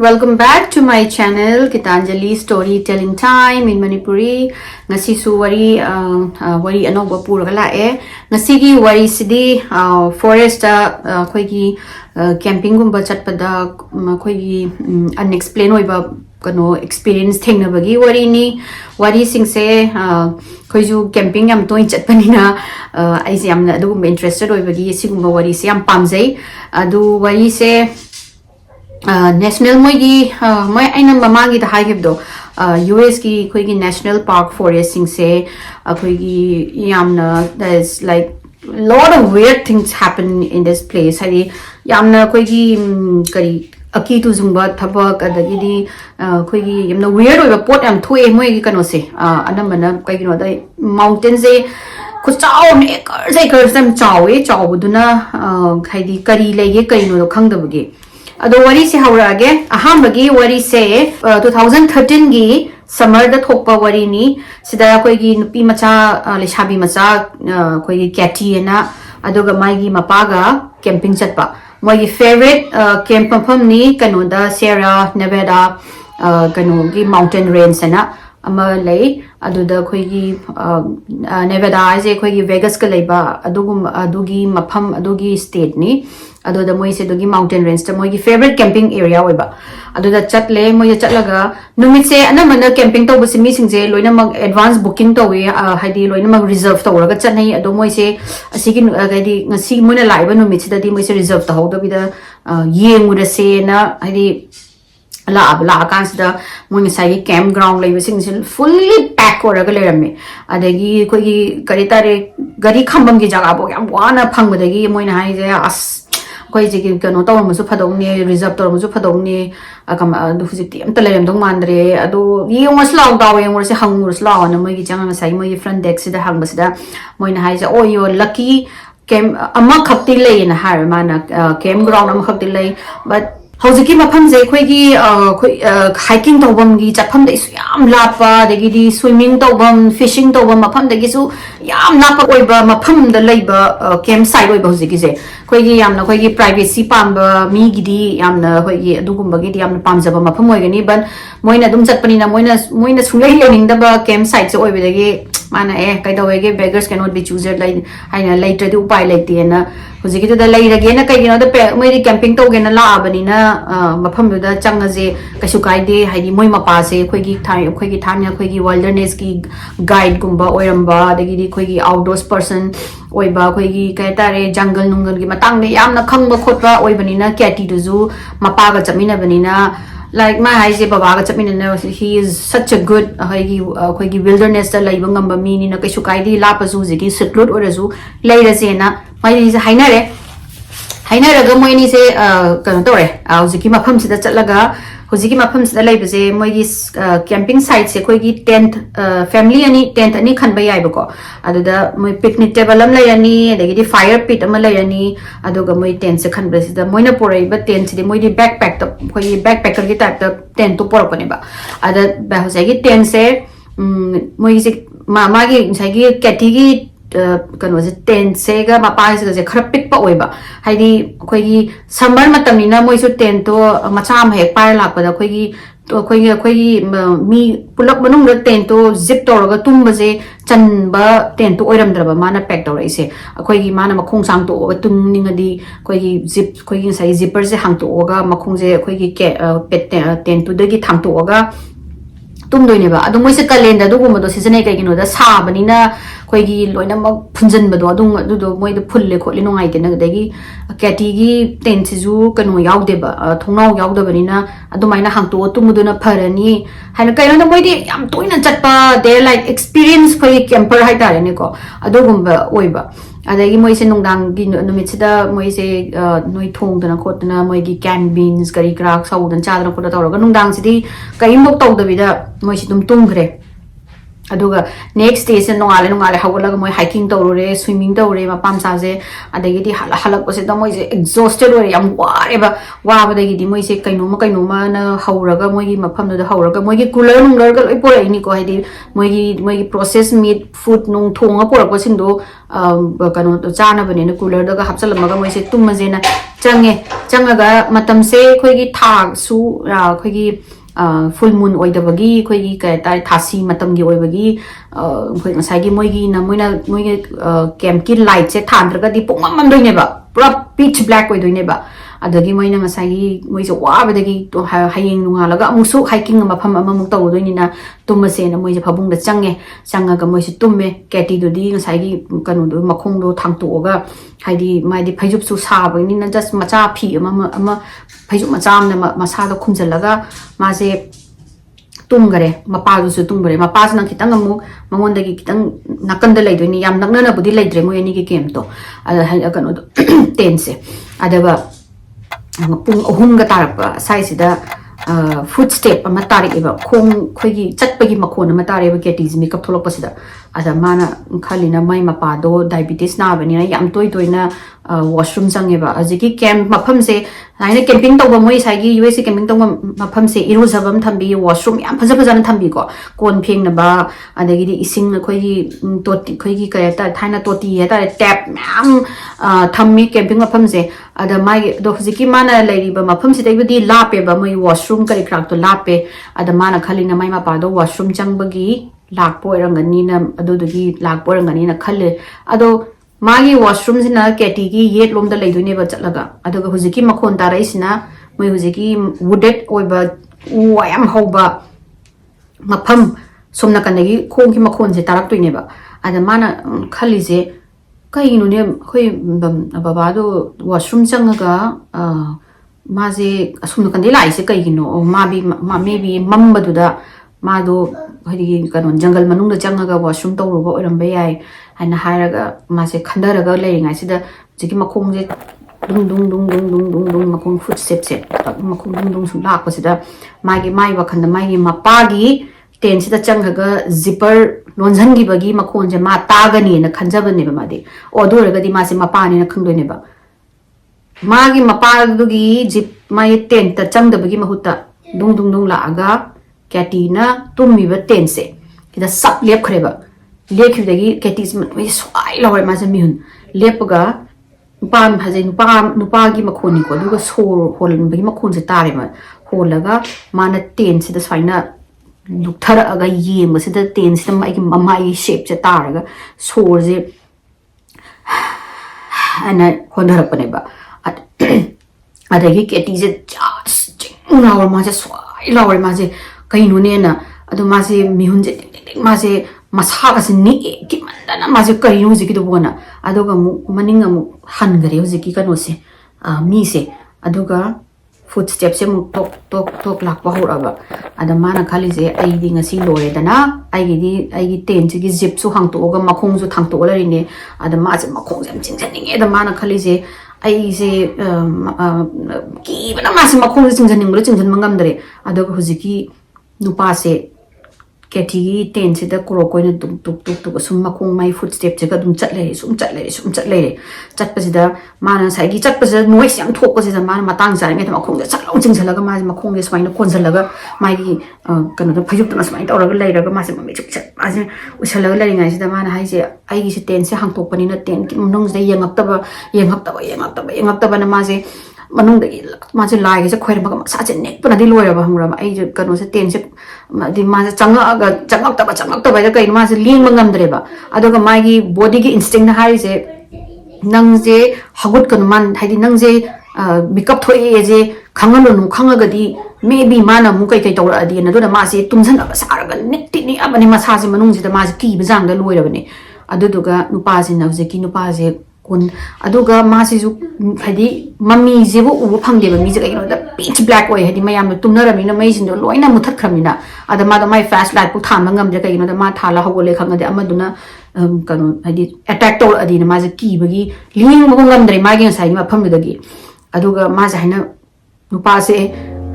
welcome back to my channel Gitanjali Storytelling Time in Manipuri. Ngasi su wari anong puraga lae. Ngasi gi wari sidi forest khoi gi camping gumba chatpada khoi gi unexplained oiba kano experience thengna bagi wari ni wari singse khoi ju camping yam toin chatpanina ai yamna adu interested oibagi sigumba wari se yam pamjai adu wari se national moigi moi aina mamagi da haigibdo US ki khoi gi national park forest sing se khoi gi yamna there's like lot of weird things happen in this place hari yamna khoi gi kari aki tu zumba thabak adagidi khoi gi yamna weird oiba pot am thoe moi gi kano se anamana kai gi no da mountain se kuchao ne kar sam chawe chawduna khaidi kari lege kai no khangdabagi ado wari se haurage ahambagi wari se 2013 gi summer da thokpa wari ni sida koi gi nupi macha leshabi macha koi gi kati na adoga mai gi mapaga camping chatpa moi gi favorite camp pham ni kano da Sierra Nevada kano gi mountain range na ama lei aduda khoi gi Nevada je khoi gi Vegas ka leiba adugi mapham adugi state ni aduda moi se dogi mountain range ta moi gi favorite camping area oiba aduda chatle moi chatlaga numit se anamana camping to busimi singje loina mag advance booking to we haidi loina mag reserve to raga chatnai adu moi se asigi gaidi ngasi moina laiba numit se dadi moi se reserve to hodo bida yengura se na haidi la kansida moi ngai campground laiba singse fully pack oraga lerame adagi koi gi gari tare gari khambam gi jaga bo yam wana phangmadagi moina haije as koi jigi kano taw musu phadongni reserve tor musu phadongni akam du hujiti am talem dong mandre adu yongas law daw yongor se hangur law na moi gi janga sai moi front deck sida hangbasida moina haije oh yo lucky cam amma khapti lei na har mana campground am khapti lei but hojiki mafam je khoi gi hiking tawbam gi chapam de su yam lapa de gi di swimming tawbam fishing tawbam mafam de gi su yam lapa oiba mafam da leiba camp site oiba hojiki je khoi gi yam na khoi gi privacy pamba mi gi di yam na khoi gi adugumba gi di yam na pamjaba mafam oigani ban moina dum chatpani na moina sungai lening da ba camp site se oiba de gi mana kai dawege beggars cannot be choosers like haina later di upai like na hojiki da lai rage na kai gina da moi camping to gena la abani na mafam da changa je kasu kai de haidi moi mapa se khoi gi thanya khoi gi wilderness ki guide gumba oiramba dagi di khoi gi outdoors person oiba khoi gi kai tare jungle nungal gi matang ne yamna khangba khotba oibani na kati du zu mapa ga chamina bani na like my haise baba ga chapina na he is such a good khoi gi wilderness da laiba ngamba mi ni na kasu kai di la pa zu ji ki seclude orazu leira se na mai ni hainare ga moi ni se kan tore hojiki mafam sida chatlaga hojiki mafam sida laiba se moi gi camping site se khoi gi tent family ani tent ani khan ba yai bako aduda moi picnic table am layani adagi di fire pit am layani aduga moi tent se khan ba sida moina porai ba tent se moi di backpack to khoi backpacker gi type ta tent to por pani ba ada ba hojagi tent se moi se ma gi sai gi kati gi kano je tent se ga mapa se je khara pik pa oiba haidi khoi gi summer matam ni na moi su tent to macha ma hek par lak pa da khoi gi mi pulak manung da tent to zip to ga tum ba je chan ba tent to oiram dra ba mana pack to rai se khoi gi mana makhong sang to ga tum ning adi khoi gi zip khoi gi sai zipper se hang to ga makhong je khoi gi ke pet tent to da gi thang to ga tum doi ne ba adu moi se calendar du gum do season ai kai gi no da sa bani na khoi gi loina ma phunjan ba do adu do moi da phulle kholi no ngai de na da gi kati gi ten si ju kanu yaw de ba thongnau yaw da bani na adu mai na hang to tum du na pharani haina kai no moi di yam toina chatpa de like experience khoi camper hai ta ne ko adu gum ba oi ba adagi moi se nongdang gi numit sida moi se noi thong dana khotna moi gi can beans kari krak sau dan cha dana khotna tawra nongdang sidi kai mok taw da bida moi si tum gre aduga next day se nongale hawala moi hiking tawre swimming tawre ma pam sa je adagi di halak ko se da moi se exhausted ore yam ware ba wa ba dagi di moi se kaino ma na hawraga moi gi mafam da hawraga moi gi cooler nungler ga loi pore ni ko haidi moi gi processed meat food nung thonga pore ko sing do kano to chana bani na cooler da ga hapsal ma ga moi se tum ma je na change चंगगा मतमसे खोगी थासु खोगी full moon ओइदबगी खोगी कयता थासी मतमगी ओइबगी खोई ngसाigi मोइगी ना मोइगे camp की light से थांद्रगदी पुंगमम दोइनेबा पूरा pitch black ओइदोइनेबा अदगी Moina ngसाigi मोइसे वाबदगी तो Hayeng नुंगालगा अमुसु hiking मफम अममुक तौदोइनिना तुमसेना मोइसे फबुंगदा चंगे चंगागा मोइसे तुmme Katie दोदी ngसाigi कनुदो मखोंदो थांगतोगा हाइदी माइदी फैजुपसु साबनिना just मचा फी अमा फैजुप मचामना मसादो खुमजलगा मासे तुमगरे मपादुसु तुमगरे मपासना खितंग अमु मंगोंदगी खितंग नकंद लैदोइनि याम नकनना बुदि लैद्रे मोयनी की गेम तो अदा कनुदो टेन से अदबा पुंग अहुमगा तारपा साइसिदा फुट स्टेप अमा तारिबा खोंग खोगी चटपगी मखोन अमा तारेबा केटीज मेकअप थोलपसिदा अदा माना खालिना मै मपादो डायबिटीज नाबनिना याम तोय तोयना वॉशरूम चंगेबा अजिकी कैंप मफम से हाइना कैंपिंग तौबा मोय साइगी यूएस कैंपिंग तौबा मफम से इरुजबम थंबी वॉशरूम याम फजा फजाना थंबी को कोन फेंगनबा अदगिदी इसिंग खोगी तोटी खोगी कयता थाइना तोटी हेता टैप मैम थम्मी कैंपिंग मफम से अदा माई दो हजिकी माना लेरिबा मफम से तैबदी लापेबा मोय वॉशरूम करी क्राक तो लापे अदा माना खालिना माई मपादो वॉशरूम चंगबगी लाकपो ओरंगनीना अदुदगी लाकपो ओरंगनीना खले अदो मागी वॉशरूम सिना केटी की येट लोम द लेदुने बा चलगा अदुगा हुजिकी मखोन ताराइसिना मोय हुजिकी वुडेड ओइबा उयाम होबा मफम सोमना कनगी खोंगी मखोन से तारक तुइने बा अदा माना खलीजे कहिनुने होय बाबादो वॉशरूम चंगगा माजे असुमना कंदे लाइसे कहिनो माबी मेबी मम्बदुदा मादो हरी कनो जंगल मनुंग चंगगा वॉशरूम तौरुबा ओरंबे याय हाइना हायरगा मासे खंदरगा लेरिंगाइसिदा जिकी मखोंजे dung dung dung dung dung dung dung makong footstep se makong dung dung sum lakpasida magi mai wakhanda magi mapagi ten sida changhaga zipper lonjhangi bagi makon je ma tagani na khanjabani ba madi odoragadi ma se mapani na khangdoine ba magi mapadugi zip mai ten ta changdabagi mahuta dung dung dung laaga katina tummi ba ten se kida sap lep khreba lekhudagi katis mai swai lawai ma se mihun lepaga nupan hajai nupa gi makhoni ko duga sor holan bagi makhon se tare ma holaga mana ten se da swaina lukthara aga yeng se da ten se mai gi mamai shape se taraga sor je ana hondara pane ba adagi keti je just lawar ma je swai lawar ma je kainu ne na adu ma je mihun je ma je masaga se ni ki mandana ma je kainu je ki do bona aduga mu maninga mu hangare hojiki kano se mi se aduga footstep se mu tok tok tok lakpa horaba ada mana khali je ai di ngasi lore dana ai gi ten ji gi zip su hang to ga makhong su thang to la ri ne ada ma je makhong jam ching chang ni da mana khali je ai je ki bana ma se makhong ching chang mangam dare aduga hojiki nupa se Katie ten से कुरो कोई तुक तुक तुक तुक सुम मखों my foot step से दुम चले चटपसिदा माना साइगी चटपसिदा नॉइस याम थोकपसिदा माना मतंग जाने के मखों से चलो चिंगसलगा मा मखों से स्वाइन कोनसलगा माई कनो तो फजुप तो स्वाइन तौरगा लेरगा मा से ममी चुक चट मा से उछलगा लेरिंगाइ सिदा माना हाइ से आइगी से टेन से हांगतोकपनि न टेन कि मुनों से यंगक्तबा न मा से मनोंदगी मासे लाइगे से खोइरबा साचे नेक पनादि लोयरबा हमरा आई जे कनो से टेन से दि मासे चंगक्तबा कई मासे लिंग मंगमद्रेबा अदोगा मागी बॉडी की इंस्टिंक्ट ना हाइ से नंग जे हगुट कनो मान हाइदि नंग जे मेकअप थोए जे खंगलो खंगगदी मे बी माना मु कई तौरअदि नदुना मासे तुमजन सारगा नेक्ति नि अबनि मासाजे मनों जे मासे की बजांग लोयरबने अदुदुगा नुपासे नवजे की नुपासे कोन अदुगा मासिजु हदि मम्मी जेबो उबो फंगदेबा मी जे कइनो द पिच ब्लैक ओय हदि मयाम तुमनरमिना मैसिनो लोइना मुथखरमिना अदा मा द माय फ्लैश लाइट पु थाम ngam जे कइनो द मा थाला हगोले खंगदे अमदुना कनो हदि अटैक तौर अदिना मा जे कीबगी लिंग मगो ngam मा गे साइ मा फमदगी अदुगा मा जे हाइना नुपा से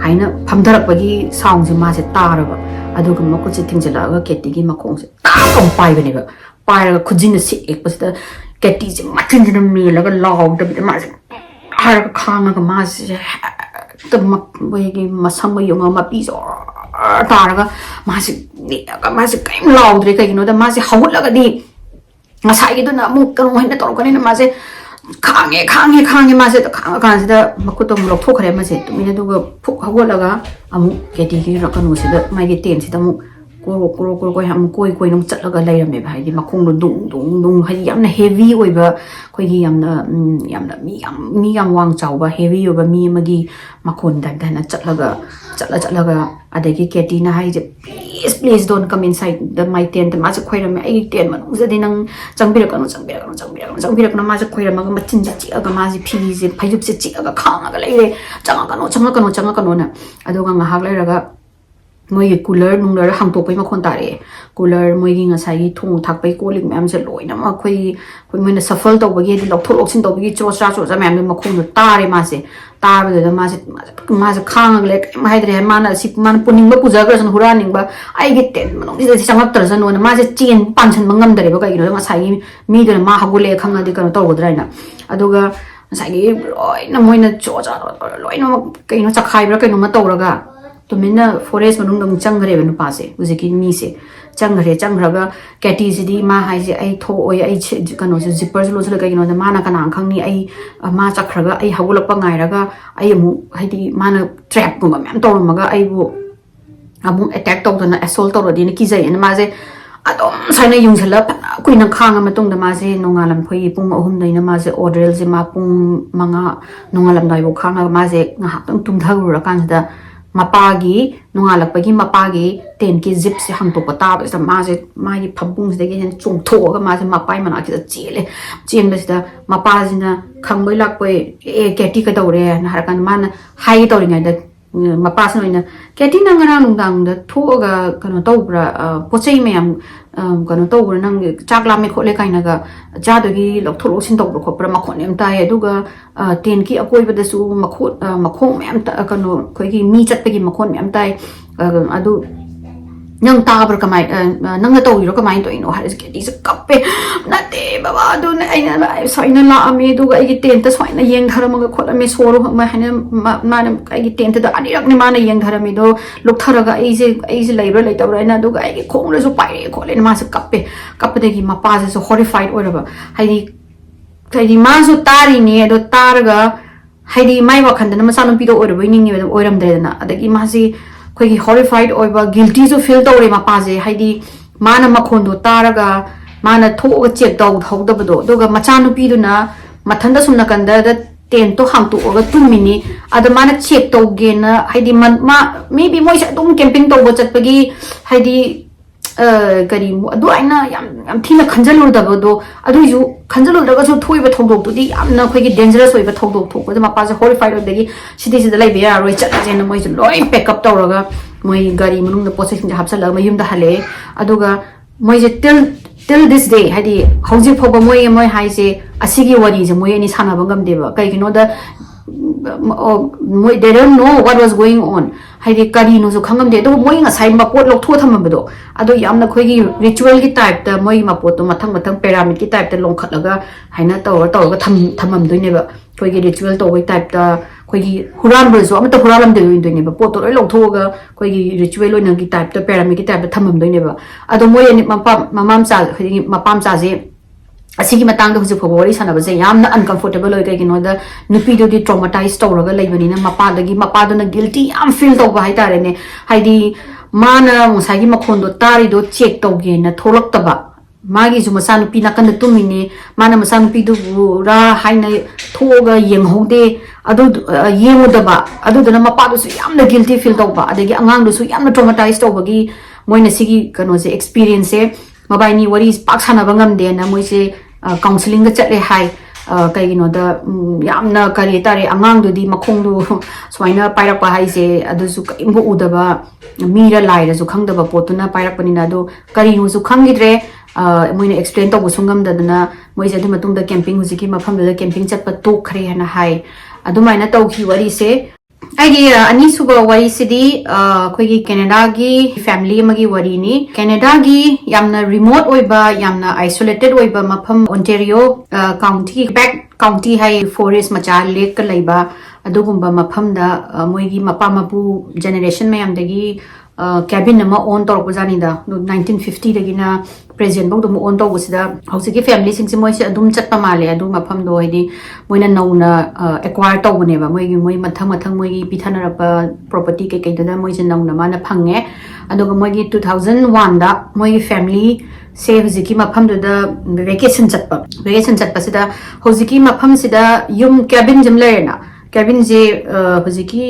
हाइना फमधरकबगी साउंड जे मा जे तारबा अदुगा मको जे थिंजलागा केटिगी मखोंग से ताकम पाइबनेबा पाइरगा खुजिन से एकपसदा केटी से मथिन मेलगा लाउड बिद मासे हर खांगा मासे त मगे मसंग योंग मपी जो तारगा मासे कई लाउद्रे कइनो द मासे हौलगदी मसाई दुना मु कनो हेन तोरकने मासे ꯈꯥꯡꯉꯦ ꯃꯥꯁꯦ ꯈꯥꯡꯉꯀꯥꯟꯁꯤꯗ ꯃꯈꯨꯠꯇꯣ ꯑꯃꯨꯛ ꯂꯧꯊꯣꯛꯈ꯭ꯔꯦ ꯃꯥꯁꯦ ꯇꯨꯃꯤꯟꯅ ꯑꯗꯨꯒ ꯐꯨꯛ ꯍꯧꯒꯠꯂꯒ ꯑꯃꯨꯛ ꯀꯦꯇꯤꯒꯤ ꯀꯩꯅꯣꯁꯤꯗ ꯃꯥꯒꯤ ꯇꯦꯟꯁꯤꯗ ꯑꯃꯨꯛ ꯀꯣꯏ ꯑꯃꯨꯛ ꯀꯣꯏꯅ ꯑꯃꯨꯛ ꯆꯠꯂꯒ ꯂꯩꯔꯝꯃꯦꯕ ꯍꯥꯏꯗꯤ ꯃꯈꯣꯡꯗꯣ ꯗꯨꯡ ꯍꯥꯏꯗꯤ ꯌꯥꯝꯅ ꯍꯦꯚꯤ ꯑꯣꯏꯕ ꯑꯩꯈꯣꯏꯒꯤ ꯌꯥꯝꯅ ꯃꯤ ꯌꯥꯝ ꯋꯥꯡ ꯆꯥꯎꯕ ꯍꯦꯚꯤ ꯑꯣꯏꯕ ꯃꯤ ꯑꯃꯒꯤ ꯃꯈꯣꯟ ꯇꯥꯏꯞꯇ ꯍꯥꯏꯅ ꯆꯠꯂꯒ ꯑꯗꯒꯤ ꯀꯦꯇꯤꯅ ꯍꯥꯏꯁꯦ please don't come inside my tent ꯃꯥꯁꯦ ꯈꯣꯏꯔꯝꯃꯦ ꯑꯩꯒꯤ ꯇꯦꯟ ꯃꯅꯨꯡꯁꯤꯗꯗꯤ ꯅꯪ ꯆꯪꯕꯤꯔꯛꯀꯅꯨ ꯃꯥꯁꯦ ꯈꯣꯏꯔꯝꯃꯒ ꯃꯆꯤꯟꯁꯦ ꯆꯤꯛꯑꯒ ꯃꯥꯁꯦ ꯐꯤꯁꯦ ꯐꯩꯖꯨꯞꯁꯦ ꯆꯤꯛꯑꯒ ꯈꯥꯡꯉꯒ ꯂꯩꯔꯦ ꯆꯪꯉꯛꯀꯅꯣꯅ ꯑꯗꯨꯒ ꯉꯥꯏꯍꯥꯛ ꯂꯩꯔꯒ ꯃꯣꯏꯒꯤ ꯀꯨꯂꯔ ꯅꯨꯡꯂꯔ ꯍꯥꯡꯇꯣꯛꯄꯩ ꯃꯈꯣꯟ ꯇꯥꯔꯛꯑꯦ ꯀꯨꯂꯔ ꯃꯣꯏꯒꯤ ꯉꯁꯥꯏꯒꯤ ꯊꯣꯡ ꯊꯥꯛꯄꯩ ꯀꯣꯜ ꯂꯤꯛ ꯃꯌꯥꯝꯁꯦ ꯂꯣꯏꯅꯃꯛ ꯑꯩꯈꯣꯏ ꯃꯣꯏꯅ ꯁꯐꯜ ꯇꯧꯕꯒꯤ ꯍꯥꯏꯗꯤ ꯂꯧꯊꯣꯛ ꯂꯧꯁꯤꯟ ꯇꯧꯕꯒꯤ ꯆꯣꯆꯥ ꯃꯌꯥꯝꯗꯣ ꯃꯈꯣꯡꯗꯣ ꯇꯥꯔꯦ ꯃꯥꯁꯦ ꯇꯥꯕꯗꯨꯗ ꯃꯥꯁꯦ ꯈꯥꯡꯉꯒ ꯂꯩ ꯀꯩꯝ ꯍꯥꯏꯗ꯭ꯔꯦ ꯃꯥꯅ ꯄꯨꯅꯤꯡꯕ ꯄꯨꯖꯈ꯭ꯔꯁꯅꯨ ꯍꯨꯔꯥꯟꯅꯤꯡꯕ ꯑꯩꯒꯤ ꯇꯦꯟ ꯃꯅꯨꯡꯁꯤꯗ ꯆꯪꯉꯛꯇ꯭ꯔꯁꯅꯨꯅ ꯃꯥꯁꯦ ꯆꯦꯟ ꯄꯥꯟꯁꯤꯟꯕ ꯉꯝꯗ꯭ꯔꯦꯕ ꯀꯩꯒꯤꯅꯣꯗ ꯉꯁꯥꯏꯒꯤ ꯃꯤꯗꯨꯅ ꯃꯥ ꯍꯧꯒꯠꯂꯛꯑꯦ ꯈꯪꯉꯗꯤ ꯀꯩꯅꯣ ꯇꯧꯒꯗ꯭ꯔꯥ ꯍꯥꯏꯅ ꯑꯗꯨꯒ ꯉꯁꯥꯏꯒꯤ ꯂꯣꯏꯅ ꯃꯣꯏꯅ ꯂꯣꯏꯅꯃꯛ ꯀꯩꯅꯣ ꯆꯈꯥꯏꯕ꯭ꯔꯥ ꯀꯩꯅꯣꯃ ꯇꯧꯔꯒ ꯇꯨꯃꯤꯟꯅ ꯐꯣꯔꯦꯁ ꯃꯅꯨꯡꯗ ꯑꯃꯨꯛ ꯆꯪꯈ꯭ꯔꯦꯕ ꯅꯨꯄꯥꯁꯦ ꯍꯧꯖꯤꯛꯀꯤ ꯃꯤꯁꯦ ꯆꯪꯈ꯭ꯔꯒ ꯀꯦꯇꯤꯁꯤꯗꯤ ꯃꯥ ꯍꯥꯏꯁꯦ ꯑꯩ ꯊꯣꯛꯑꯣꯏ ꯑꯩ ꯀꯩꯅꯣꯁꯦ ꯖꯤꯞꯄꯔꯁꯦ ꯂꯣꯟꯁꯤꯜꯂ ꯀꯩꯒꯤꯅꯣꯗ ꯃꯥꯅ ꯀꯅꯥꯅ ꯈꯪꯅꯤ ꯑꯩ ꯃꯥ ꯆꯠꯈ꯭ꯔꯒ ꯑꯩ ꯍꯧꯒꯠꯂꯛꯄ ꯉꯥꯏꯔꯒ ꯑꯩ ꯑꯃꯨꯛ ꯍꯥꯏꯗꯤ ꯃꯥꯅ ꯇ꯭ꯔꯦꯞꯀꯨꯝꯕ ꯃꯌꯥꯝ ꯇꯧꯔꯝꯃꯒ ꯑꯩꯕꯨ ꯑꯃꯨꯛ ꯑꯦꯇꯦꯛ ꯇꯧꯗꯅ ꯑꯦꯁꯣꯜ ꯇꯧꯔꯗꯤꯅ ꯀꯤꯖꯩꯌꯦꯅ ꯃꯥꯁꯦ ꯑꯗꯨꯝ ꯁꯨꯃꯥꯏꯅ ꯌꯨꯡꯁꯤꯜꯂ ꯐꯅ ꯀꯨꯏꯅ ꯈꯥꯡꯉ ꯃꯇꯨꯡꯗ ꯃꯥꯁꯦ ꯅꯣꯡꯉꯥꯜꯂꯝꯈꯣꯏꯒꯤ ꯄꯨꯡ 3ꯗꯩꯅ ꯃꯥꯁꯦ ꯑꯣꯔꯗꯔꯦꯜꯁꯦ ꯃꯥ ꯄꯨꯡ 5 ꯅꯣꯡꯉꯥꯜꯂꯝꯗꯥꯏꯐꯥꯎ ꯈꯥꯡꯉꯒ ꯃꯥꯁꯦ ꯉꯥꯏꯍꯥꯛꯇꯪ ꯇꯨꯝꯊꯔꯨꯔꯀꯥꯟꯁꯤꯗ ꯃꯄꯥꯒꯤ ꯅꯣꯡꯉꯥꯜꯂꯛꯄꯒꯤ ꯃꯄꯥꯒꯤ ꯇꯦꯟꯀꯤ ꯖꯤꯞꯁꯦ ꯍꯥꯡꯇꯣꯛꯄ ꯇꯥꯕꯁꯤꯗ ꯃꯥꯁꯦ ꯃꯥꯒꯤ ꯐꯃꯨꯡꯁꯤꯗꯒꯤ ꯍꯦꯟꯅ ꯆꯣꯡꯊꯣꯛꯑꯒ ꯃꯥꯁꯦ ꯃꯄꯥꯒꯤ ꯃꯅꯥꯛꯁꯤꯗ ꯆꯦꯟꯕꯁꯤꯗ ꯃꯄꯥꯁꯤꯅ ꯈꯪꯕꯣꯏ ꯂꯥꯛꯄꯣꯏ ꯀꯦꯇꯤ ꯀꯩꯗꯧꯔꯦꯅ ꯍꯥꯏꯔꯀꯥꯟꯗ ꯃꯥꯅ ꯍꯥꯏꯒꯦ ꯇꯧꯔꯤꯉꯩꯗ ꯃꯄꯥꯁꯤꯅ ꯑꯣꯏꯅ ꯀꯦꯇꯤ ꯅꯪ ꯉꯔꯥꯡ ꯅꯨꯡꯗꯥꯡꯗ ꯊꯣꯛꯑꯒ ꯀꯩꯅꯣ ꯇꯧꯕ꯭ꯔꯥ ꯄꯣꯠ ꯆꯩ ꯃꯌꯥꯝ ꯀꯩꯅꯣ ꯇꯧꯕ꯭ꯔꯥ ꯅꯪ ꯆꯥꯛ ꯂꯥꯝꯃꯦ ꯈꯣꯠꯂꯦ ꯀꯥꯏꯅꯒ ꯆꯥꯗꯒꯤ ꯂꯧꯊꯣꯛ ꯂꯧꯁꯤꯟ ꯇꯧꯕ꯭ꯔꯥ ꯈꯣꯠꯄ꯭ꯔꯥ ꯃꯈꯣꯟ ꯌꯥꯝ ꯇꯥꯏ ꯑꯗꯨꯒ ꯇꯦꯟꯀꯤ ꯑꯀꯣꯏꯕꯗꯁꯨ ꯃꯈꯣꯡ ꯃꯌꯥꯝ ꯀꯩꯅꯣ ꯑꯩꯈꯣꯏꯒꯤ ꯃꯤ ꯆꯠꯄꯒꯤ ꯃꯈꯣꯟ ꯃꯌꯥꯝ ꯇꯥꯏ ꯑꯗꯨ ꯅꯪ ꯇꯥꯕ꯭ꯔꯥ ꯅꯪꯅ ꯇꯧꯔꯤꯔꯣ ꯀꯃꯥꯏꯅ ꯇꯧꯔꯤꯅꯣ ꯍꯥꯏꯔꯁꯤ ꯀꯦꯇꯤꯁꯦ ꯀꯞꯄꯦ ꯅꯠꯇꯦ ꯕꯕꯥ ꯑꯗꯨꯅ ꯑꯩꯅ ꯁꯨꯃꯥꯏꯅ ꯂꯥꯛꯑꯝꯃꯦ ꯑꯗꯨꯒ ꯑꯩꯒꯤ ꯇꯦꯟꯇ ꯁꯨꯃꯥꯏꯅ ꯌꯦꯡꯊꯔꯝꯃꯒ ꯈꯣꯠꯂꯝꯃꯦ ꯁꯣꯔ ꯍꯥꯏꯅ ꯃꯥꯅ ꯑꯩꯒꯤ ꯇꯦꯟꯇꯗ ꯑꯅꯤꯔꯛꯅꯤ ꯃꯥꯅ ꯌꯦꯡꯊꯔꯝꯃꯤꯗꯣ ꯂꯨꯞꯊꯔꯒ ꯑꯩꯁꯦ ꯂꯩꯕ꯭ꯔꯥ ꯂꯩꯇꯕ꯭ꯔꯥ ꯍꯥꯏꯅ ꯑꯗꯨꯒ ꯑꯩꯒꯤ ꯈꯣꯡꯗꯁꯨ ꯄꯥꯏꯔꯛꯑꯦ ꯈꯣꯠꯂꯦꯅ ꯃꯥꯁꯦ ꯀꯞꯄꯗꯒꯤ ꯃꯄꯥꯁꯤꯁꯨ ꯍꯣꯔꯤꯐꯥꯏꯠ ꯑꯣꯏꯔꯕ ꯍꯥꯏꯗꯤ ꯃꯥꯁꯨ ꯇꯥꯔꯤꯅꯦ ꯑꯗꯣ ꯇꯥꯔꯒ ꯍꯥꯏꯗꯤ ꯃꯥꯏ ꯋꯥꯈꯟꯗꯅ ꯃꯆꯥꯅꯨꯄꯤꯗꯣ ꯑꯣꯏꯔꯕꯣꯏ ꯅꯤꯡꯉꯦꯕ ꯑꯣꯏꯔꯝꯗ꯭ꯔꯦꯗꯅ ꯑꯗꯒꯤ ꯃꯥꯁꯤ ꯑꯩꯈꯣꯏꯒꯤ ꯍꯣꯔꯤꯐꯥꯏꯠ ꯑꯣꯏꯕ ꯒꯤꯜꯇꯤꯁꯨ ꯐꯤꯜ ꯇꯧꯔꯦ ꯃꯄꯥꯁꯦ ꯍꯥꯏꯗꯤ ꯃꯥꯅ ꯃꯈꯣꯟꯗꯣ ꯇꯥꯔꯒ ꯃꯥꯅ ꯊꯣꯛꯑꯒ ꯆꯦꯛ ꯇꯧꯍꯧꯗꯕꯗꯣ ꯑꯗꯨꯒ ꯃꯆꯥꯅꯨꯄꯤꯗꯨꯅ ꯃꯊꯟꯗ ꯁꯨꯝ ꯅꯥꯀꯟꯗ ꯇꯦꯟꯇꯣ ꯍꯥꯡꯇꯣꯛꯑꯒ ꯇꯨꯝꯃꯤꯅꯤ ꯑꯗ ꯃꯥꯅ ꯆꯦꯛ ꯇꯧꯒꯦꯅ ꯍꯥꯏꯗꯤ ꯃꯦꯕꯤ ꯃꯣꯏꯁꯦ ꯑꯗꯨꯝ ꯀꯦꯝꯄꯤꯡ ꯇꯧꯕ ꯆꯠꯄꯒꯤ ꯍꯥꯏꯗꯤ ꯀꯔꯤ ꯑꯗꯨꯃꯥꯏꯅ ꯌꯥꯝ ꯊꯤꯅ ꯈꯟꯖꯜꯂꯨꯗꯕꯗꯣ ꯑꯗꯨꯏꯁꯨ ꯈꯟꯖꯜꯂꯨꯗ꯭ꯔꯒꯁꯨ ꯊꯣꯛꯏꯕ ꯊꯧꯗꯣꯛꯇꯨꯗꯤ ꯌꯥꯝꯅ ꯑꯩꯈꯣꯏꯒꯤ ꯗꯦꯟꯖꯔꯁ ꯑꯣꯏꯕ ꯊꯧꯗꯣꯛ ꯊꯣꯛꯄꯗ ꯃꯄꯥꯁꯦ ꯍꯣꯔꯤꯐꯥꯏꯠ ꯑꯣꯏꯕꯗꯒꯤ ꯁꯤꯗ ꯂꯩꯕ ꯌꯥꯔꯔꯣꯏ ꯆꯠꯂꯁꯦꯅ ꯃꯣꯏꯁꯦ ꯂꯣꯏ ꯄꯦꯛꯑꯞ ꯇꯧꯔꯒ ꯃꯣꯏ ꯒꯥꯔꯤ ꯃꯅꯨꯡꯗ ꯄꯣꯠꯆꯩꯁꯤꯡꯁꯦ ꯍꯥꯞꯆꯤꯜꯂꯒ ꯃꯌꯨꯝꯗ ꯍꯜꯂꯛꯑꯦ ꯑꯗꯨꯒ ꯃꯣꯏꯁꯦ ꯇꯤꯜ ꯗꯤꯁ ꯗꯦ ꯍꯥꯏꯗꯤ ꯍꯧꯖꯤꯛ ꯐꯥꯎꯕ ꯃꯣꯏ ꯍꯥꯏꯁꯦ ꯑꯁꯤꯒꯤ ꯋꯥꯔꯤꯁꯦ ꯃꯣꯏ ꯑꯅꯤ ꯁꯥꯟꯅꯕ ꯉꯝꯗꯦꯕ ꯀꯩꯒꯤꯅꯣꯗ ꯃꯣꯏ they don't know what was going on ꯍꯥꯏꯗꯤ ꯀꯔꯤꯅꯣꯁꯨ ꯈꯪꯉꯝꯗꯦ ꯑꯗꯨꯕꯨ ꯃꯣꯏ ꯉꯁꯥꯏ ꯃꯄꯣꯠ ꯂꯧꯊꯣꯛꯑ ꯊꯝꯃꯝꯕꯗꯣ ꯑꯗꯣ ꯌꯥꯝꯅ ꯑꯩꯈꯣꯏꯒꯤ ꯔꯤꯆꯨꯋꯦꯜꯒꯤ ꯇꯥꯏꯞꯇ ꯃꯣꯏꯒꯤ ꯃꯄꯣꯠꯇꯣ ꯃꯊꯪ ꯄꯦꯔꯥꯃꯤꯠꯀꯤ ꯇꯥꯏꯞꯇ ꯂꯣꯡꯈꯠꯂꯒ ꯍꯥꯏꯅ ꯇꯧꯔꯒ ꯊꯝꯃꯝꯗꯣꯏꯅꯦꯕ ꯑꯩꯈꯣꯏꯒꯤ ꯔꯤꯆꯨꯋꯦꯜ ꯇꯧꯕꯒꯤ ꯇꯥꯏꯞꯇ ꯑꯩꯈꯣꯏꯒꯤ ꯍꯨꯔꯥꯟꯕꯁꯨ ꯑꯃꯠꯇ ꯍꯨꯔꯥꯟꯂꯝꯗꯣꯏꯅꯦꯕ ꯄꯣꯠꯇꯣ ꯂꯣꯏ ꯂꯧꯊꯣꯛꯑꯒ ꯑꯩꯈꯣꯏꯒꯤ ꯔꯤꯆꯨꯋꯦꯜ ꯑꯣꯏꯅꯒꯤ ꯇꯥꯏꯞꯇ ꯄꯦꯔꯥꯃꯤꯠꯀꯤ ꯇꯥꯏꯞꯇ ꯊꯝꯃꯝꯗꯣꯏꯅꯦꯕ ꯑꯗꯣ ꯃꯣꯏ ꯑꯅꯤ ꯃꯄꯥ ꯃꯆꯥꯁꯦ ꯑꯁꯤꯒꯤ ꯃꯇꯥꯡꯗ ꯍꯧꯖꯤꯛ ꯐꯥꯎꯕ ꯋꯥꯔꯤ ꯁꯥꯟꯅꯕꯁꯦ ꯌꯥꯝꯅ ꯑꯟꯀꯝꯐꯣꯔꯇꯦꯕꯜ ꯑꯣꯏ ꯀꯩꯒꯤꯅꯣꯗ ꯅꯨꯄꯤꯗꯨꯗꯤ ꯇ꯭ꯔꯣꯃꯥꯇꯥꯏꯁ ꯇꯧꯔꯒ ꯂꯩꯕꯅꯤꯅ ꯃꯄꯥꯗꯨꯅ ꯒꯤꯜꯇꯤ ꯌꯥꯝ ꯐꯤꯜ ꯇꯧꯕ ꯍꯥꯏꯇꯥꯔꯦꯅꯦ ꯍꯥꯏꯗꯤ ꯃꯥꯅ ꯉꯁꯥꯏꯒꯤ ꯃꯈꯣꯟꯗꯣ ꯇꯥꯔꯤꯗꯣ ꯆꯦꯛ ꯇꯧꯒꯦꯅ ꯊꯣꯛꯂꯛꯇꯕ ꯃꯥꯒꯤꯁꯨ ꯃꯆꯥꯅꯨꯄꯤ ꯅꯥꯀꯟꯗ ꯇꯨꯝꯃꯤꯅꯦ ꯃꯥꯅ ꯃꯆꯥꯅꯨꯄꯤꯗꯨꯕꯨꯔꯥ ꯍꯥꯏꯅ ꯊꯣꯛꯑꯒ ꯌꯦꯡꯍꯧꯗꯦ ꯌꯦꯡꯉꯨꯗꯕ ꯑꯗꯨꯗꯨꯅ ꯃꯄꯥꯗꯨꯁꯨ ꯌꯥꯝꯅ ꯒꯤꯜꯇꯤ ꯐꯤꯜ ꯇꯧꯕ ꯑꯗꯒꯤ ꯑꯉꯥꯡꯗꯨꯁꯨ ꯌꯥꯝꯅ ꯇ꯭ꯔꯣꯃꯥꯇꯥꯏꯁ ꯇꯧꯕꯒꯤ ꯃꯣꯏꯅ ꯁꯤꯒꯤ ꯀꯩꯅꯣꯁꯦ ꯑꯦꯛꯁꯄꯤꯔꯤꯌꯦꯟꯁꯁꯦ ꯃꯕꯥꯏꯅꯤ ꯋꯥꯔꯤ ꯄꯥꯛ ꯁꯥꯟꯅꯕ ꯉꯝꯗꯦꯅ ꯃꯣꯏꯁꯦ ꯀꯥꯎꯟꯁꯤꯂꯤꯡꯗ ꯆꯠꯂꯦ ꯍꯥꯏ ꯀꯩꯒꯤꯅꯣꯗ ꯌꯥꯝꯅ ꯀꯔꯤ ꯍꯥꯏꯇꯥꯔꯦ ꯑꯉꯥꯡꯗꯨꯗꯤ ꯃꯈꯣꯡꯗꯨ ꯁꯨꯃꯥꯏꯅ ꯄꯥꯏꯔꯛꯄ ꯍꯥꯏꯁꯦ ꯑꯗꯨꯁꯨ ꯀꯔꯤꯝꯕ ꯎꯗꯕ ꯃꯤꯔ ꯂꯥꯏꯔꯁꯨ ꯈꯪꯗꯕ ꯄꯣꯠꯇꯨꯅ ꯄꯥꯏꯔꯛꯄꯅꯤꯅ ꯑꯗꯨ ꯀꯔꯤꯅꯣꯁꯨ ꯈꯪꯈꯤꯗ꯭ꯔꯦ ꯃꯣꯏꯅ ꯑꯦꯛꯁꯄ꯭ꯂꯦꯟ ꯇꯧꯕꯁꯨ ꯉꯝꯗꯗꯅ ꯃꯣꯏꯁꯦ ꯑꯗꯨ ꯃꯇꯨꯡꯗ ꯀꯦꯝꯄꯤꯡ ꯍꯧꯖꯤꯛꯀꯤ ꯃꯐꯝꯗꯨꯗ ꯀꯦꯝꯄꯤꯡ ꯆꯠꯄ ꯇꯣꯛꯈ꯭ꯔꯦ ꯍꯥꯏꯅ ꯍꯥꯏ ꯑꯗꯨꯃꯥꯏꯅ ꯇꯧꯈꯤ ꯋꯥꯔꯤꯁꯦ ꯑꯩꯒꯤ ꯑꯅꯤꯁꯨꯕ ꯋꯥꯔꯤꯁꯤꯗꯤ ꯑꯩꯈꯣꯏꯒꯤ ꯀꯦꯅꯦꯗꯥꯒꯤ ꯐꯦꯃꯤꯂꯤ ꯑꯃꯒꯤ ꯋꯥꯔꯤꯅꯤ ꯀꯦꯅꯦꯗꯥꯒꯤ ꯌꯥꯝꯅ ꯔꯤꯃꯣꯠ ꯑꯣꯏꯕ ꯌꯥꯝꯅ ꯑꯥꯏꯁꯣꯂꯦꯇꯦड ꯑꯣꯏꯕ ꯃꯐꯝ ꯑꯣꯟꯇꯦꯔꯤꯌꯣ ꯀꯥꯎꯟꯇꯤ ꯕꯦꯛ ꯀꯥꯎꯟꯇꯤ ꯍꯥꯏ ꯐꯣꯔꯦꯁ ꯃꯆꯥ ꯂꯦꯛꯀ ꯂꯩꯕ ꯑꯗꯨꯒꯨꯝꯕ ꯃꯐꯝꯗ ꯃꯣꯏꯒꯤ ꯃꯄꯥ ꯃꯄꯨ ꯖꯦꯅꯦꯔꯦꯁꯟ ꯃꯌꯥꯝꯗꯒꯤ cabin ama on torok janida 1950 dagina president bau dum on to sida hausi family sing si moi se adum chat pa male adu mafam do hidi moina nauna acquire to bane ba moi mathang mathang moi pithana pa property ke ke da moi je nauna mana phange adu moi 2001 da moi family se hausi mafam do da vacation chat pa sida hausi mafam sida yum cabin jam le na cabin je hojiki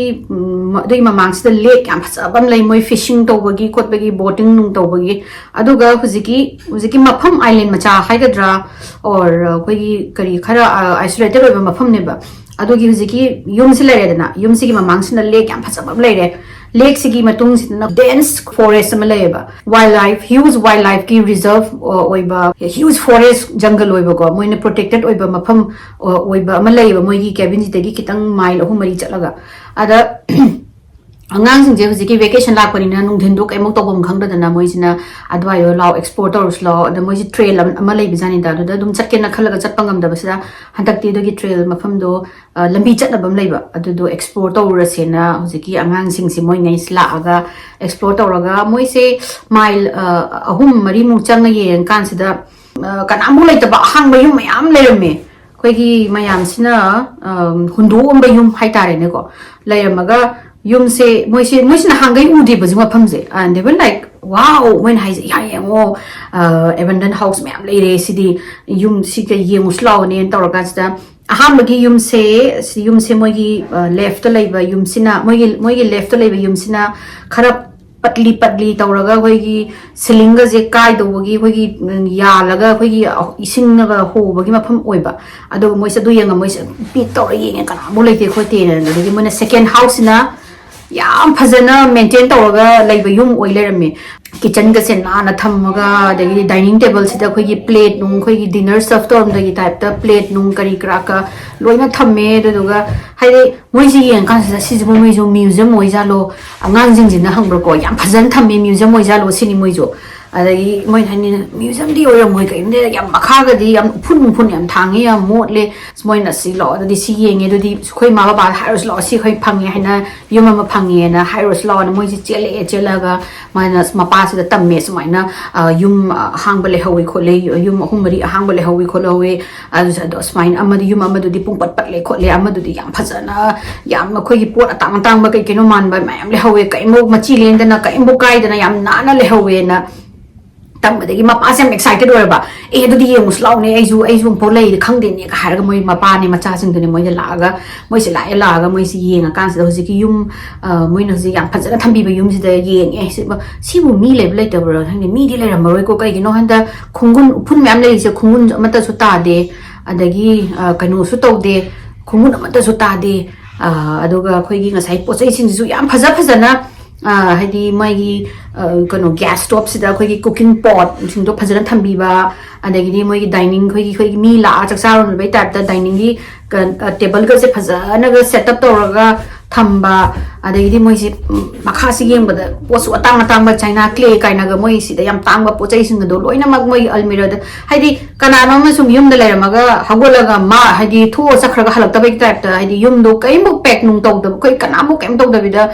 doi mamang sida lake am phasabam lai moi fishing tobagi kotbagi boating nung tobagi aduga hojiki mafam island macha haigadra or koi kari khara isolated oiba mafam neba adugi hojiki yum se lai dana yum sigi mamang sina lake am phasabam lai re lake sigi matung sina dense forest am lai ba wildlife huge wildlife ki reserve oiba huge forest jungle oiba ko moina protected oiba mafam oiba am lai ba moi gi cabin ji tagi kitang mile ahumari chalaga ada angang sing je hojiki vacation la pani na nung dhindu kai mok tobom khangda dana moi sina adwayo law exporters law da moi ji trail am lai bijani da da dum chakke na khalaga chatpangam da basida handak ti dogi trail mafam do lambi chatna bam lai ba adu do exporter rasena hojiki angang sing si moi ngai sla aga exporter raga moi se mile ahum mari mu chang ye kan sida kanam lai ta ba hang bayum mayam lerme koigi mayam sina hundu am bayum haitare ne ko layamaga yum se moise na hangai udi bazu mafam se and they were like wow when I ya yango abandoned house me am lere sidi yum si ke yemu slaw ne tawraga sta aham bagi yum se moigi left to laiba yum sina moigi left to laiba yum sina khara patli tawraga hoigi silinga je kai do bagi hoigi ya laga hoigi ising naga ho bagi mafam oiba ado moise du yanga moise pi to yeng kana mo leite khote ne moina second house na yam phazana maintain tawraga laiba yum oi lerame kitchen ga sen na thamaga dagi dining table sida khoi gi plate nung khoi gi dinner serve torm dagi type ta plate nung kari kra ka loina thamme duga haide moi ji yen kan si ji moi jo museum oi ja lo angang jing jin na hangbro ko yam phazan thamme museum oi ja lo sini moi jo adagi moi hani museum di oi moi ka inde yam makha ga di yam phun yam thangi yam motle moi na si lo di si yenge do di khoi ma ba hairos lo si khoi phangi haina yuma ma phangi na hairos lo na moi ji chela ga minus ma pa si da tamme sumaina yum hang bale hawi khole yum humari hang bale hawi khole adu do smain amadi yum amadu di pung pat le khole amadu di yam phajana yam khoi gi pot atang ba kai keno man ba mayam le hawi kai mo machi len dana kai mo kai dana yam na le hawi na tammadagi mapa sem excited oiba do di yemu slaw ne aizu po lei khang de ne ka har ga moi mapa ne macha sing de ne moi la ga moi se la ga moi si yenga kan se hojiki yum moi na ji yam phajana thambi ba yum si de yeng si bu mi le ta bro thang ni mi di le ramoi ko kai gi no handa khungun phun myam le se khungun amata su ta de adagi kanu su to de khungun amata su ta de aduga khoi gi ngasai po chai sing ju yam phajana haidi maigi kano gas stove sida khoi cooking pot sing do phajana thambi ba adagi moigi dining khoi mi la chaksaron bai type ta dining gi table ga se phajana ga setup toraga thamba adagi moi si makha si yeng bada posu atang ba china clay kaina ga moi si da yam tang ba pochai sing do loina mag moi almirah da haidi kana no ma sum yum da leiramaga hagolaga ma haidi thu sakhraga halak ta bai type ta haidi yum do kai mo pack nung tog da khoi kana mo kem tog da bida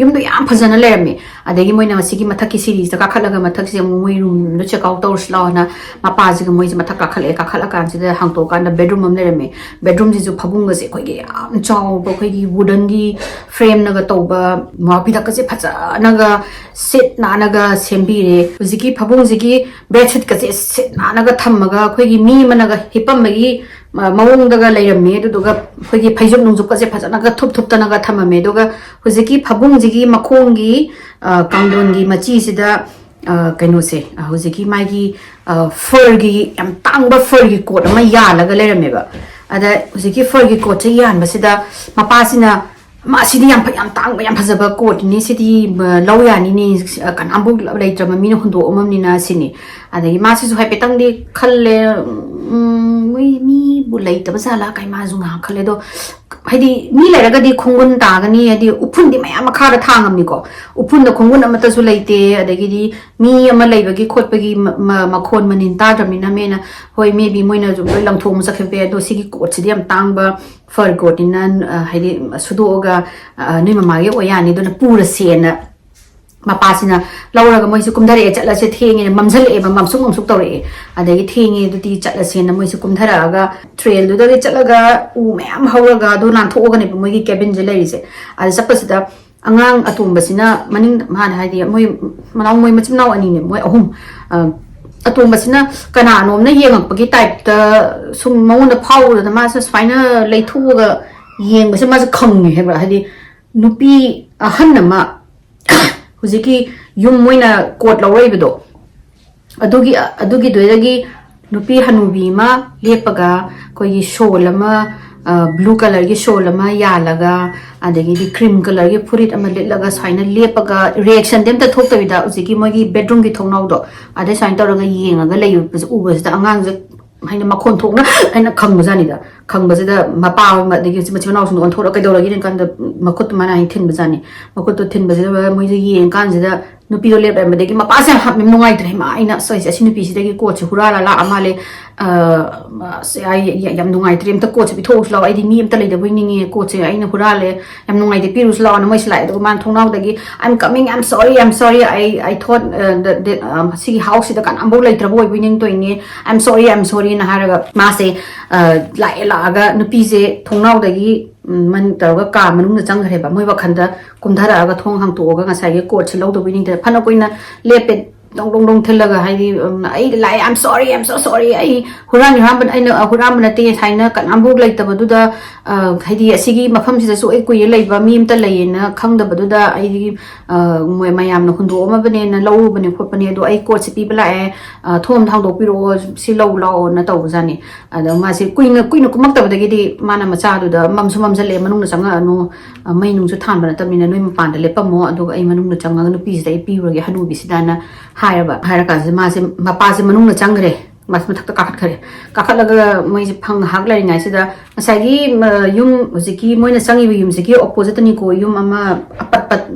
yum do yam phajana lerame adagi moina masigi mathaki series da ka khalaga mathak se moi room no check out tor sla na ma pa ji ga moi ji mathak ka khala kan si da hang to kan da bedroom am lerame bedroom ji ju phabung ga se khoi ge yam chaw ba khoi gi wooden gi frame na ga to ba ma pi da ka se phajana ga sit na na ga sembi re hujiki phabung ji gi bedsheet ka se sit na na ga thamaga khoi gi mi mana ga hipam gi mawung daga lairame duga khoi phaijum nungjuk ka se phajana ga thup tana ga thamame duga hujiki phabung jigi makhong gi kangdon gi machi sida kaino se hujiki mai gi fur gi am tangba fur gi coat ma ya laga lairame ba ada hujiki fur gi coat che yan ba sida mapa sina ma sidi yam tang yam phajaba coat ni sidi law ya ni kanambu leitrama mi no hundo omam ni na sini adagi ma si su hai petang di khalle mi bu leitaba sala kai ma zu nga khalle do haidi mi leraga di khungun ta gani adi upun di mayam kha da thangam ni ko upun da khungun amata su leite adagi di mi ama leibagi khotpagi makhon manin ta dramina mena hoi maybe moina ju lang thom sakhe do sigi coat sidi am tangba fur coat inan haidi sudo ga ni mama ge oyani do na pura sena mapasina lauraga moisu kumdare chatlase thengi mamjal eba mamsuk mamsuk tore adagi thengi duti chatlase na moisu kumdara aga trail du dagi chatlaga u mayam hauraga du lan thoga ne moigi cabin je leise ad sapasida angang atumbasina maning man haidi moi manaw moi machimnaw ani ne moi ahum atumbasina kana nom na yengakpagi type ta sum maun da phau da ma sa final leithuga yengbase ma sa khang heba haidi nupi ahan ma huziki yum moina court lawaibedo adugi doidagi nupi hanubi ma lepaga koi shawl ama blue color gi shawl ama yalaga adagi di cream color gi furit ama letlaga saina lepaga reaction dem ta thokta bida huziki mogi bedroom gi thongnaw do ade sain toraga yengaga leyu ubas da angang je haina makhon thokna haina khangbajani da khangbajida mapa ma degi machinaw sun on thora kaidora gi kan da makut mana hin thin bajani makut to thin bajida moi je yen kan jida nupi do lep ma degi mapa se hap mem nungai tre ma aina so is asi nupi si degi ko chu hurala la amale se ai yam nungai tre ta ko chu bi thos law ai di mi am ta le da winning ko che aina hurale yam nungai de pirus law na moi slai do man thongnaw degi I'm coming, I'm sorry I thought that si house da kan ambo lai trabo winning to ini I'm sorry na haraga ma se la aga nupi se thongnaw dagi man taga ka manung na chang reba moi wakhanda kumdhara aga thong hang to ga ngasai ge court chilo do winning da phana koina lepe dong thilaga hai ai lai I'm so sorry ai huran ram ai na huram na te thaina kan ambu lai ta badu da hai di asigi mafam si su ai kuyi lai ba mi am ta lai na khang da badu da ai moi mayam na hundo ma bane na lo bane khot bane do ai court si pi bla e thom thang do pi ro si lo lao na to jani ada ma si kuina kumak ta badagi di mana ma cha du da mamsu mamjale manung na changa no mai nung su than bana ta mina noi ma pan da le pa mo adu ai manung na changa no pi si dai pi ro ge hanu bi si dana hairaka ma se mapa se manung na changre mas ma thakta kakhat laga moi se phang hak lai ngai sida asagi yum hojiki moina changi yum siki opposite ni ko yum ama apat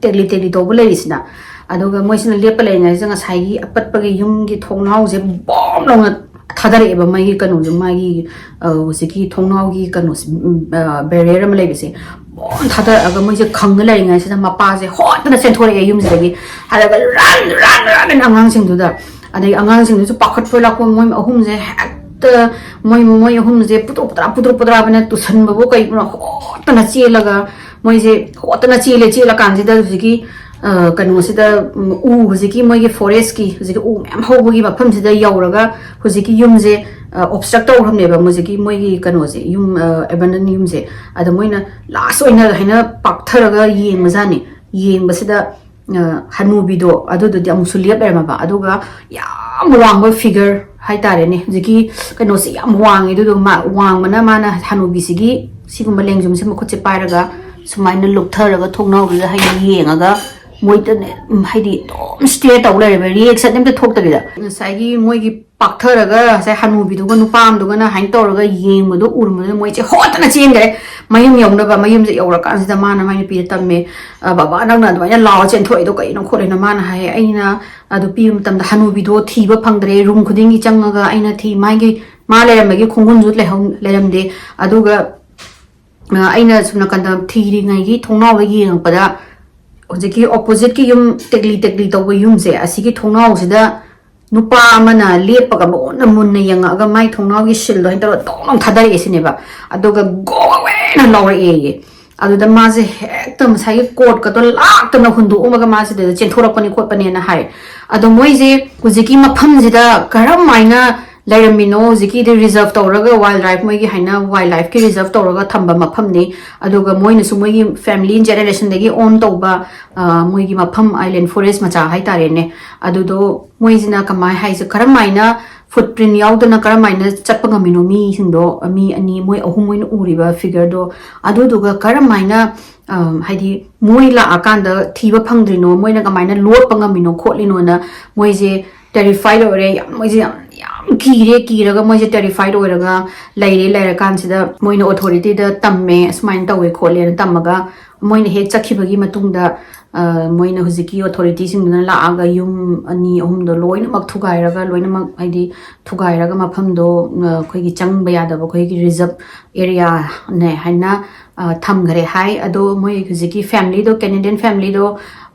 tegli do bulai sina adoga moi sina lepa lai ngai janga sai apat pagi yum gi thongnaw je bom long thadare eba mai kanu je mai hojiki thongnaw gi kanu barrier ma lai bise thada aga moi je khang lai ngai sida mapa je hot na sen thore yum je halaga ran angang sing du da adai angang sing du pakhat phola ko moi ahum je hekta moi ahum je putra bana tu san babu kai na hot na chelaga moi je hot na chela kan je da hujiki kanu sida u hujiki moi ge forest ki hujiki u mem hobugi mafam sida yauraga hujiki yum je obstruct tawhamne ba hujiki moi gi kanu je yum abandon yum je ada moina last oina haina paktharaga yengmajani yengbasida hanubi do adu do amu suliap berma ba aduga yam wangba figure hai tare ne hujiki kanu se yam wangi do ma wang mana mana hanubi sigi sigumba lengjum se makhoche pairaga sumaina luktharaga thongnaw ri hai yengaga moita ne haidi dom stay taw le reaction nem ta thok ta bida sai gi moi gi paktharaga sai hanubi du ga nupam du ga na hain tawraga yeng du urmu moi che hot na chen gare mayum yong ba mayum je yora kan sida mana mai pi tamme baba nang na dwa law chen thoi do kai no khore na mana hai aina adu pi tam da hanubi do thiba phangdre room khuding gi changaga aina thi mai gi ma le ram gi khungun jut le ram de aduga aina sumna kan da thiri ngai gi thongnaw gi yeng pada hojiki opposite ki yum tegli to yum se asigi thongnaw sida nupa amana lepaga na munna yanga aga mai thongnaw gi shil do hinta tong thadari esine ba adoga go away na lawre e aduda ma je hektam sai court ka to lak to na hundu umaga ma se de chen thorak pani khot pani na hai ado moi je hojiki mafam jida karam maina Lairamino ziki de reserve tawraga wildlife moi gi haina wildlife ki reserve tawraga thamba mafam ni aduga moi na su moi gi family generation degi on tawba moi gi mafam island forest macha hai tare ne adudo moi jina kamai hai se karamaina footprint yaudana karamaina chappa ngamino mi hindo mi ani moi ahum moi uriba figure do aduduga karamaina haidi moi la akanda thiba phangdrino moi na kamaina lot pangamino khotlino na moi je terrified ore moi je yam kiraga moi je terrified oraga laire kan sida moina authority da tamme asmain tawe khole na tamaga moina he chakhibagi matungda moina hujiki authority singna la aga yum ani ahum do loina mak thugairaga loina mak haidi thugairaga mafam do khoi gi changba yada ba khoi gi reserve area ne haina ꯊꯝꯈꯔꯦ ꯍꯥꯏ ꯑꯗꯣ ꯃꯣꯏ ꯍꯧꯖꯤꯛꯀꯤ ꯐꯦꯃꯤꯂꯤꯗꯣ ꯀꯦꯅꯦꯗꯤꯌꯟ ꯐꯦꯃꯤꯂꯤꯗꯣ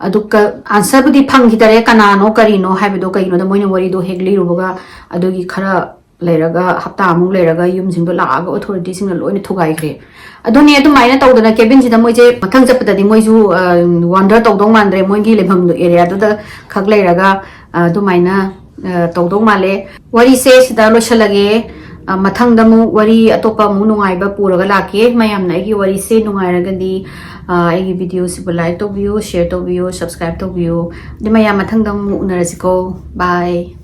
ꯑꯗꯨꯒ ꯑꯟꯁꯔꯕꯨꯗꯤ ꯐꯪꯈꯤꯗꯔꯦ ꯀꯅꯥꯅꯣ ꯀꯔꯤꯅꯣ ꯍꯥꯏꯕꯗꯣ ꯀꯩꯒꯤꯅꯣꯗ ꯃꯣꯏꯅ ꯋꯥꯔꯤꯗꯣ ꯍꯦꯛ ꯂꯤꯔꯨꯕꯒ ꯑꯗꯨꯒꯤ ꯈꯔ ꯂꯩꯔꯒ ꯍꯞꯇꯥ ꯑꯃꯨꯛ ꯂꯩꯔꯒ ꯌꯨꯝꯁꯤꯡꯗꯣ ꯂꯥꯛꯑꯒ ꯑꯣꯊꯣꯔꯤꯇꯤꯁꯤꯡꯅ ꯂꯣꯏꯅ ꯊꯨꯒꯥꯏꯈ꯭ꯔꯦ ꯑꯗꯨꯅꯦ ꯑꯗꯨꯃꯥꯏꯅ ꯇꯧꯗꯅ ꯀꯦꯕꯤꯟꯁꯤꯗ ꯃꯣꯏꯁꯦ ꯃꯊꯪ ꯆꯠꯄꯗꯗꯤ ꯃꯣꯏꯁꯨ ꯋꯥꯟꯗꯔ ꯇꯧꯗꯧ ꯃꯥꯟꯗ꯭ꯔꯦ ꯃꯣꯏꯒꯤ ꯂꯩꯐꯝ ꯑꯦꯔꯤꯌꯥꯗꯨꯗ ꯈꯛ ꯂꯩꯔꯒ ꯑꯗꯨꯃꯥꯏꯅ ꯇꯧꯗꯧ ꯃꯥꯜꯂꯦ ꯋꯥꯔꯤꯁꯦ ꯁꯤꯗ ꯂꯣꯏꯁꯜꯂꯒꯦ ꯃꯊꯪꯗ ꯑꯃꯨꯛ ꯋꯥꯔꯤ ꯑꯇꯣꯞꯄ ꯑꯃꯨꯛ ꯅꯨꯡꯉꯥꯏꯕ ꯄꯨꯔꯒ ꯂꯥꯛꯀꯦ ꯃꯌꯥꯝꯅ ꯑꯩꯒꯤ ꯋꯥꯔꯤꯁꯦ ꯅꯨꯡꯉꯥꯏꯔꯒꯗꯤ ꯑꯩꯒꯤ ꯚꯤꯗꯤꯑꯣꯁꯤꯕꯨ ꯂꯥꯏꯛ ꯇꯧꯕꯤꯌꯨ ꯁꯦꯌꯔ ꯇꯧꯕꯤꯌꯨ ꯁꯕꯁꯀ꯭ꯔꯥꯏꯕ ꯇꯧꯕꯤꯌꯨ ꯑꯗꯨ ꯃꯌꯥꯝ ꯃꯊꯪꯗ ꯑꯃꯨꯛ ꯎꯅꯔꯁꯤꯀꯣ ꯕꯥꯏ